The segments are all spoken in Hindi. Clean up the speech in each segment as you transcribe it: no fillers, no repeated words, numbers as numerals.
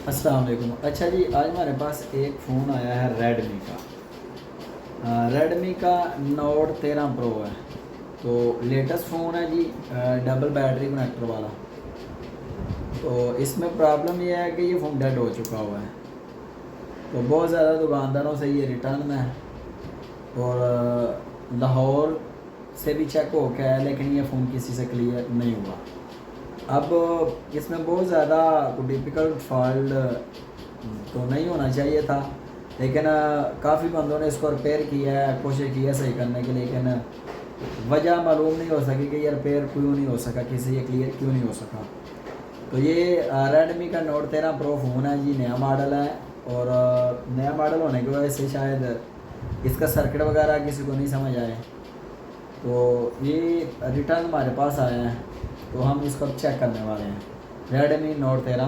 अस्सलाम वालेकुम। अच्छा जी, आज हमारे पास एक फ़ोन आया है रेडमी का। रेडमी का नोट 13 प्रो है। तो लेटेस्ट फ़ोन है जी, डबल बैटरी कनेक्टर वाला। तो इसमें प्रॉब्लम ये है कि ये फ़ोन डेड हो चुका हुआ है। तो बहुत ज़्यादा दुकानदारों से ये रिटर्न है और लाहौर से भी चेक हो गया है, लेकिन ये फ़ोन किसी से क्लियर नहीं हुआ। अब इसमें बहुत ज़्यादा डिफ़िकल्ट फॉल्ट तो नहीं होना चाहिए था, लेकिन काफ़ी बंदों ने इसको रिपेयर किया है, कोशिश की है सही करने की, लेकिन वजह मालूम नहीं हो सकी कि ये रिपेयर क्यों नहीं हो सका, किसी ये क्लियर क्यों नहीं हो सका। तो ये रेडमी का नोट 13 प्रो फ़ोन है जी, नया मॉडल है। और नया मॉडल होने की वजह से शायद इसका सर्किट वगैरह किसी को नहीं समझ आए। तो ये रिटर्न हमारे पास आया है, तो हम इसको अब चेक करने वाले हैं। Redmi note 13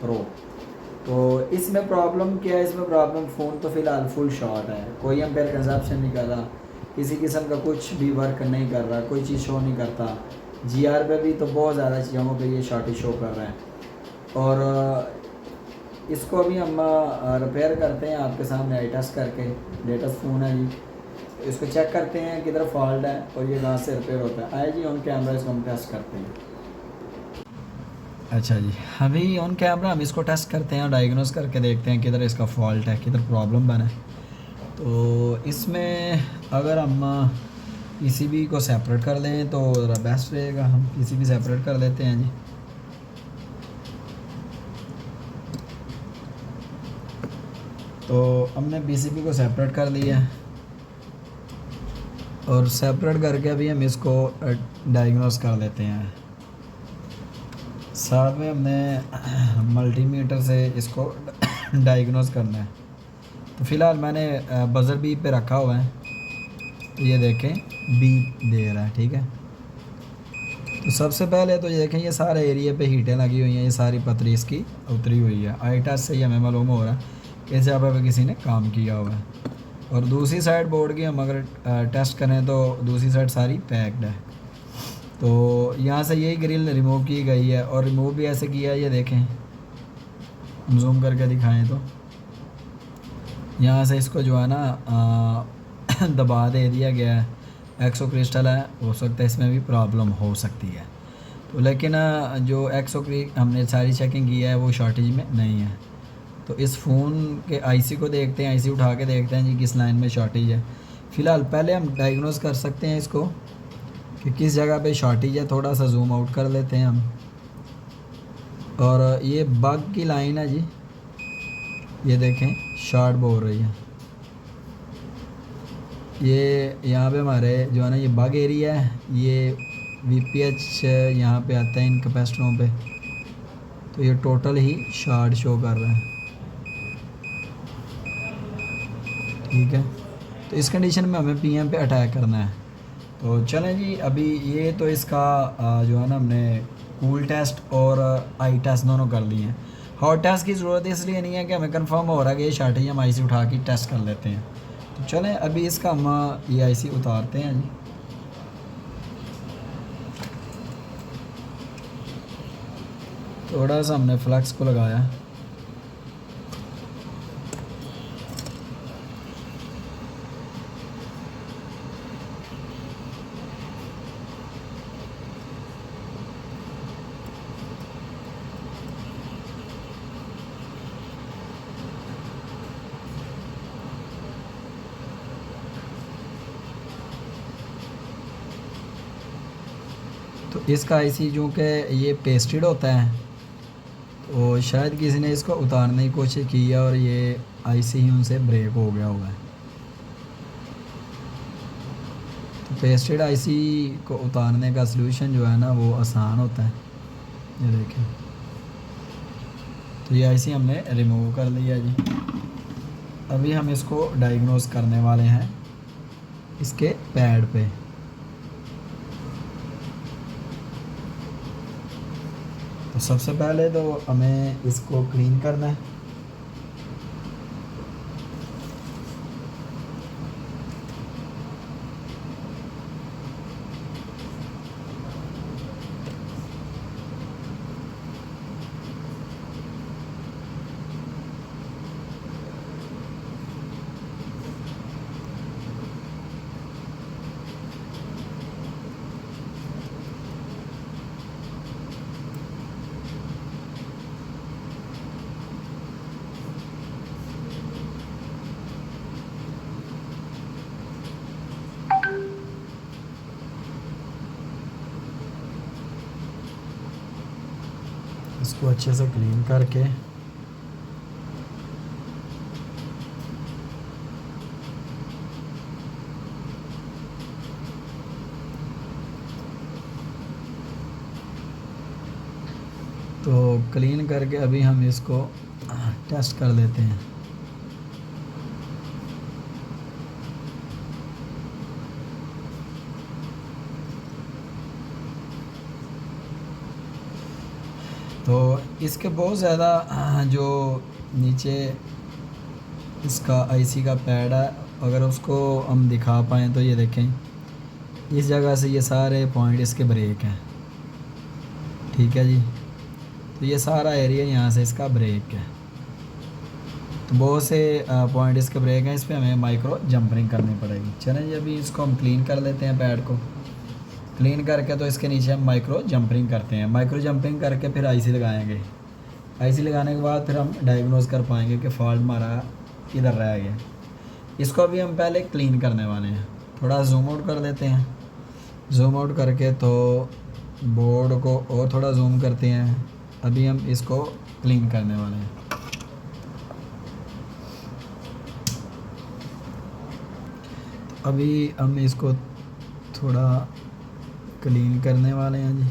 pro. तो इसमें प्रॉब्लम क्या है? इसमें प्रॉब्लम फ़ोन तो फ़िलहाल फुल शॉट है, कोई एम्पेयर कंजप्शन नहीं कर रहा, किसी किस्म का कुछ भी वर्क नहीं कर रहा, कोई चीज़ शो नहीं करता। जीआर पे भी तो बहुत ज़्यादा चीज़ों पे ये शॉर्टेज शो कर रहा है। और इसको अभी हम रिपेयर करते हैं आपके सामने आई टेस्ट करके। लेटेस्ट फ़ोन है जी, इसको चेक करते हैं किधर फॉल्ट है और ये कहाँ से रिपेयर होता है। आए जी ऑन कैमरा इसको हम टेस्ट करते हैं। अच्छा जी, अभी ऑन कैमरा हम इसको टेस्ट करते हैं, डायग्नोस करके देखते हैं किधर इसका फॉल्ट है, किधर प्रॉब्लम बना है। तो इसमें अगर हम पीसीबी को सेपरेट कर लें तो ज़रा बेस्ट रहेगा। हम पीसीबी सेपरेट कर लेते हैं जी। तो हमने पीसीबी को सेपरेट कर लिया है और सेपरेट करके अभी हम इसको डायग्नोस कर लेते हैं। साथ में हमने मल्टीमीटर से इसको डायग्नोस करना है। तो फ़िलहाल मैंने बज़र बीप पे रखा हुआ है, तो ये देखें बीप दे रहा है, ठीक है। तो सबसे पहले तो ये देखें, ये सारे एरिया पे हीटें लगी हुई हैं, ये सारी पतरी इसकी उतरी हुई है। आई टेस्ट से ही हमें मालूम हो रहा है कि इस जगह पे किसी ने काम किया हुआ है। और दूसरी साइड बोर्ड की हम अगर टेस्ट करें तो दूसरी साइड सारी पैक्ड है। तो यहाँ से यही ग्रिल रिमूव की गई है और रिमूव भी ऐसे किया है, ये देखें, हम जूम करके दिखाएं तो यहाँ से इसको जो है ना दबा दे दिया गया है। एक्सो क्रिस्टल है, हो सकता है इसमें भी प्रॉब्लम हो सकती है। तो लेकिन जो एक्सो हमने सारी चेकिंग की है वो शॉर्टेज में नहीं है। तो इस फ़ोन के आईसी को देखते हैं, आईसी उठा के देखते हैं जी किस लाइन में शॉर्टेज है। फ़िलहाल पहले हम डायग्नोस कर सकते हैं इसको कि किस जगह पे शॉर्टेज है। थोड़ा सा जूम आउट कर लेते हैं हम। और ये बग की लाइन है जी, ये देखें शॉर्ट बोल रही है। ये यहाँ पे हमारे जो है ना ये बग एरिया है, ये वीपीएच यहाँ पे आता है इन कैपेसिटरों पे। तो ये टोटल ही शॉर्ट शो कर रहा है, ठीक है। तो इस कंडीशन में हमें पीएम पे अटैक करना है। तो चलें जी, अभी ये तो इसका जो है ना हमने कूल टेस्ट और आई टेस्ट दोनों कर लिए हैं। हॉट टेस्ट की ज़रूरत इसलिए नहीं है कि हमें कंफर्म हो रहा है कि ये शॉर्टेज, हम आईसी उठा के टेस्ट कर लेते हैं। तो चलें अभी इसका हम ये आईसी उतारते हैं जी। थोड़ा सा हमने फ्लक्स को लगाया। तो इसका आईसी जो कि ये पेस्टेड होता है, तो शायद किसी ने इसको उतारने की कोशिश की है और ये आईसी ही उनसे ब्रेक हो गया होगा। तो पेस्टेड आईसी को उतारने का सलूशन जो है ना वो आसान होता है, ये देखें। तो ये आईसी हमने रिमूव कर लिया जी। अभी हम इसको डायग्नोस करने वाले हैं इसके पैड पे। तो सबसे पहले तो हमें इसको क्लीन करना है। इसको अच्छे से क्लीन करके तो क्लीन करके अभी हम इसको टेस्ट कर लेते हैं। तो इसके बहुत ज़्यादा जो नीचे इसका आईसी का पैड है, अगर उसको हम दिखा पाएँ तो ये देखें, इस जगह से ये सारे पॉइंट इसके ब्रेक हैं। ठीक है जी, तो ये सारा एरिया यहाँ से इसका ब्रेक है। तो बहुत से पॉइंट इसके ब्रेक हैं, इस पर हमें माइक्रो जंपरिंग करनी पड़ेगी। चलें जी, अभी इसको हम क्लीन कर लेते हैं पैड को। क्लीन करके तो इसके नीचे हम माइक्रो जंपरिंग करते हैं। माइक्रो जंपरिंग करके फिर आईसी लगाएंगे। आईसी लगाने के बाद फिर हम डायग्नोज कर पाएंगे कि फॉल्ट हमारा किधर रह गया। इसको अभी हम पहले क्लीन करने वाले हैं। थोड़ा जूम आउट कर लेते हैं। जूम आउट करके तो बोर्ड को और थोड़ा जूम करते हैं। अभी हम इसको क्लीन करने वाले हैं। अभी हम इसको थोड़ा क्लीन करने वाले हैं जी।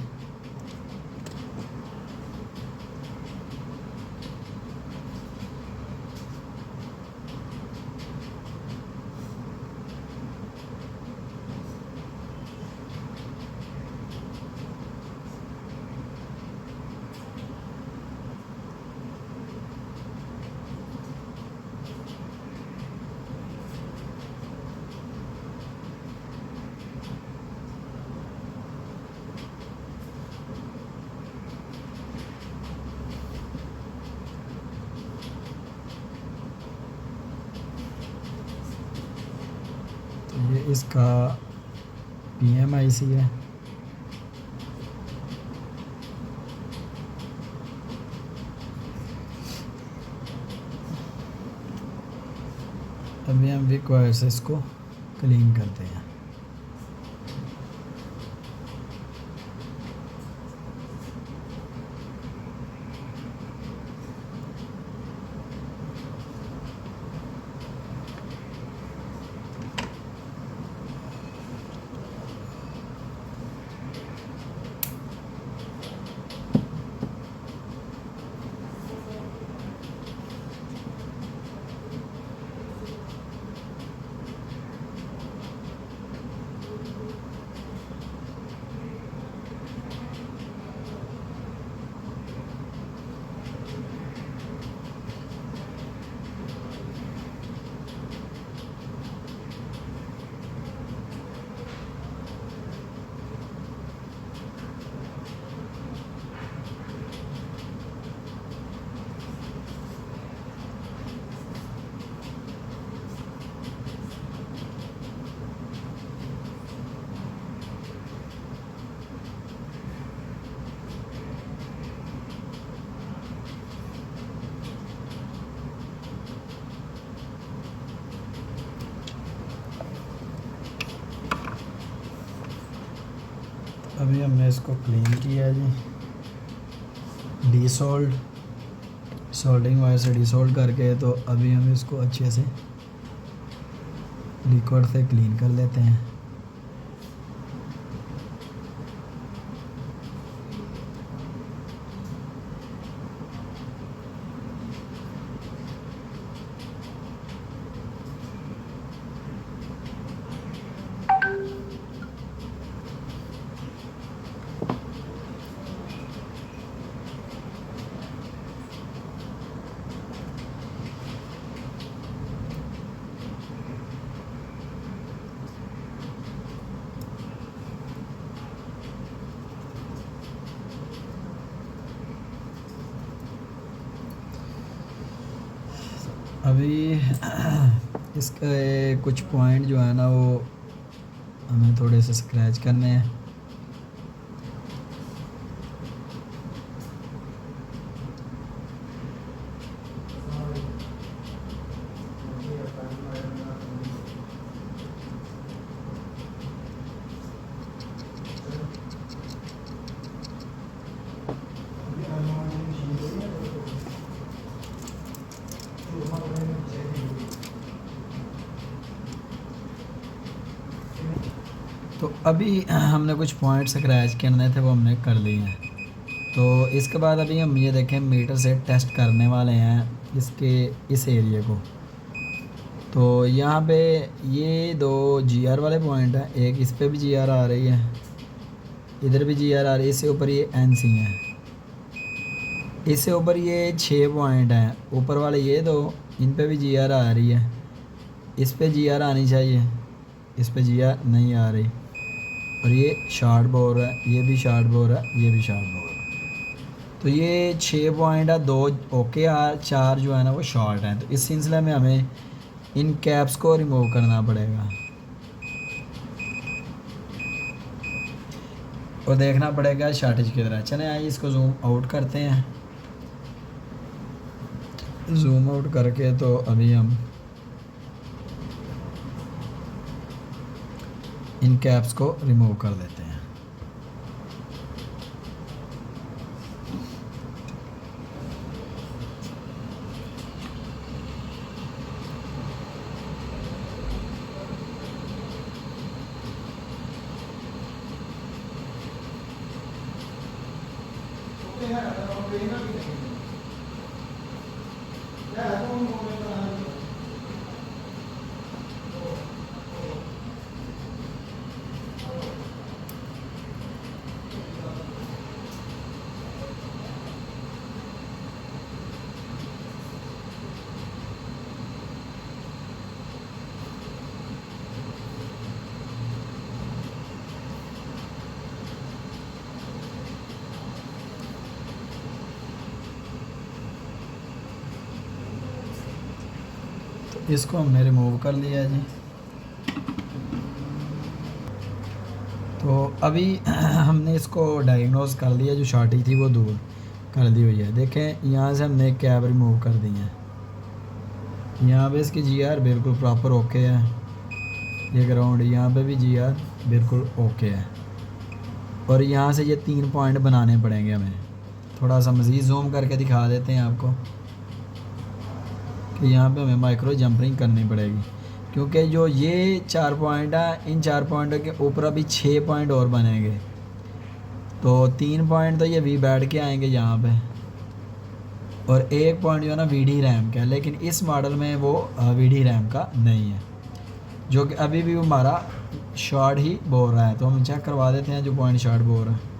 ये इसका PMIC है। अभी हम वीक वायर से इसको क्लीन करते हैं। अभी हमने इसको क्लीन किया है जी, डीसॉल्ट सोल्डिंग वायर से डीसॉल्ट करके। तो अभी हम इसको अच्छे से लिक्विड से क्लीन कर लेते हैं। अभी इसके कुछ पॉइंट जो है ना वो हमें थोड़े से स्क्रैच करने हैं। अभी हमने कुछ पॉइंट स्क्रैच करने थे वो हमने कर लिए हैं। तो इसके बाद अभी हम ये देखें मीटर से टेस्ट करने वाले हैं इसके इस एरिया को। तो यहाँ पे ये दो जीआर वाले पॉइंट हैं, एक इस पे भी जीआर आ रही है, इधर भी जीआर आ रही है, इससे ऊपर ये एनसी है, इससे ऊपर ये 6 पॉइंट हैं, ऊपर वाले ये दो, इन पे भी जीआर आ रही है, इस पे जीआर आनी चाहिए, इस पे जीआर नहीं आ रही, और ये शार्ट बोर है, ये भी शार्ट बोर है, ये भी शार्ट बोर है। तो ये 6 पॉइंट है, 2 ओके आ, 4 जो है ना वो शॉर्ट हैं। तो इस सिलसिले में हमें इन कैप्स को रिमूव करना पड़ेगा और देखना पड़ेगा शॉर्टेज किधर है। चले आइए इसको जूम आउट करते हैं। जूम आउट करके तो अभी हम इन कैप्स को रिमूव कर देते हैं। इसको हमने रिमूव कर लिया है जी। तो अभी हमने इसको डायग्नोज कर लिया, जो शॉर्टेज थी वो दूर कर दी हुई है। देखें यहाँ से हमने कैब रिमूव कर दी है, यहाँ पे इसकी जीआर बिल्कुल प्रॉपर ओके है, ये ग्राउंड यहाँ पे भी जीआर बिल्कुल ओके है। और यहाँ से ये 3 पॉइंट बनाने पड़ेंगे हमें। थोड़ा सा मज़ीद जूम करके दिखा देते हैं आपको कि यहाँ पे हमें माइक्रो जंपरिंग करनी पड़ेगी, क्योंकि जो ये 4 पॉइंट है, इन 4 पॉइंटों के ऊपर अभी 6 पॉइंट और बनेंगे। तो 3 पॉइंट तो ये वी बैठ के आएंगे यहाँ पे, और 1 पॉइंट जो है ना वीडी रैम का है, लेकिन इस मॉडल में वो वीडी रैम का नहीं है, जो कि अभी भी हमारा शॉर्ट ही बोल रहा है। तो हम चेक करवा देते हैं जो पॉइंट शॉर्ट बोल रहा है।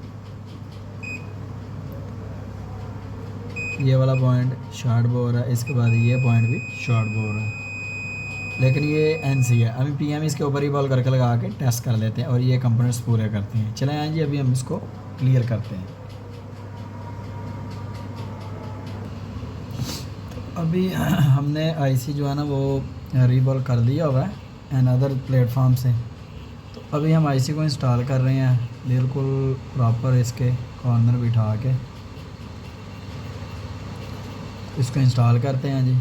ये वाला पॉइंट शॉर्ट बोल रहा है, इसके बाद ये पॉइंट भी शॉर्ट बोल रहा है, लेकिन ये एनसी है। अभी पीएम इसके ऊपर ही बॉल करके लगा के टेस्ट कर लेते हैं और ये कंपोनेंट्स पूरे करते हैं। चलें आए जी, अभी हम इसको क्लियर करते हैं। तो अभी हमने आईसी जो है ना वो रीबॉल कर दिया हुआ है अनदर प्लेटफॉर्म से। तो अभी हम आईसी को इंस्टॉल कर रहे हैं, बिल्कुल प्रॉपर इसके कॉर्नर बिठा के इसको इंस्टॉल करते हैं जी।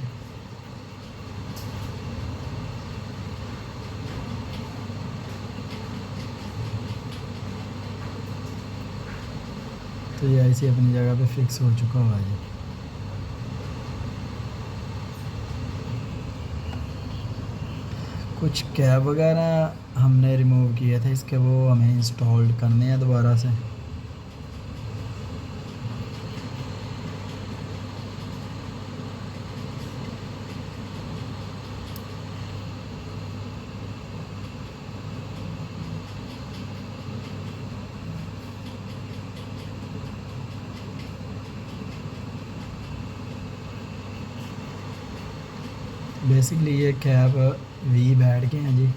तो ये आईसी अपनी जगह पे फिक्स हो चुका हुआ है जी। कुछ कैब वगैरह हमने रिमूव किए थे इसके, वो हमें इंस्टॉल करने हैं दोबारा से। बेसिकली ये कैब वी बैठ के हैं जी।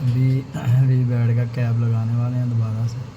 वी वी बैड का कैप लगाने वाले हैं दोबारा से।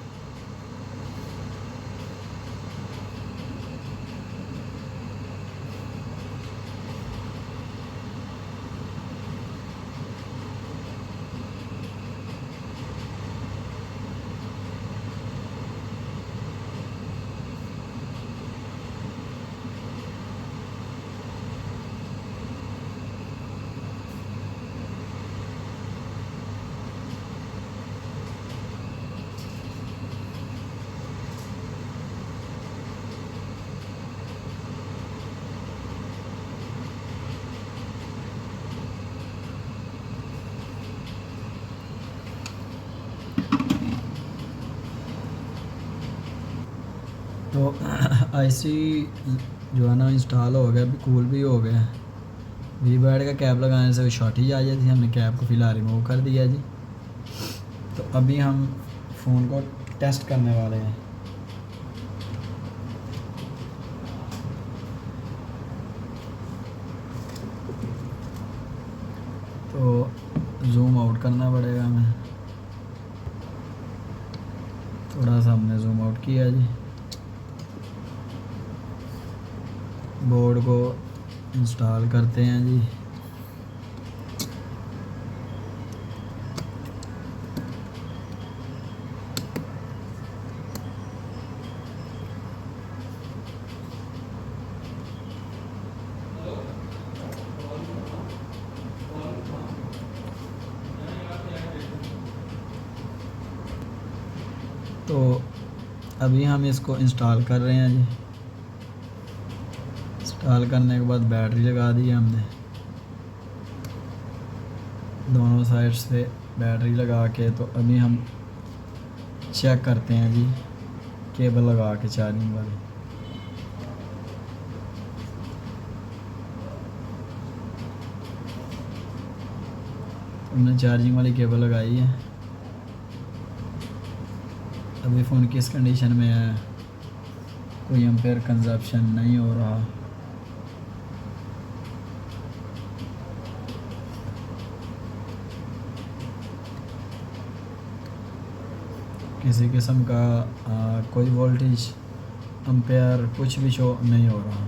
तो आईसी जो है ना इंस्टॉल हो गया, अभी कूल भी हो गया। वी बैड का कैप लगाने से शॉर्ट ही आ जाती है, हमने कैप को फ़िलहाल रिमूव कर दिया जी। तो अभी हम फ़ोन को टेस्ट करने वाले हैं। तो जूम आउट करना पड़ेगा हमें, थोड़ा सा हमने जूम आउट किया जी। बोर्ड को इंस्टॉल करते हैं जी। तो अभी हम इसको इंस्टॉल कर रहे हैं जी। इंस्टॉल करने के बाद बैटरी लगा दी है हमने, दोनों साइड से बैटरी लगा के। तो अभी हम चेक करते हैं जी केबल लगा के चार्जिंग वाली। हमने चार्जिंग वाली केबल लगाई है। अभी फ़ोन किस कंडीशन में है, कोई एम्पेयर कंजप्शन नहीं हो रहा। किसी किस्म का कोई वोल्टेज एम्पेयर कुछ भी शो नहीं हो रहा।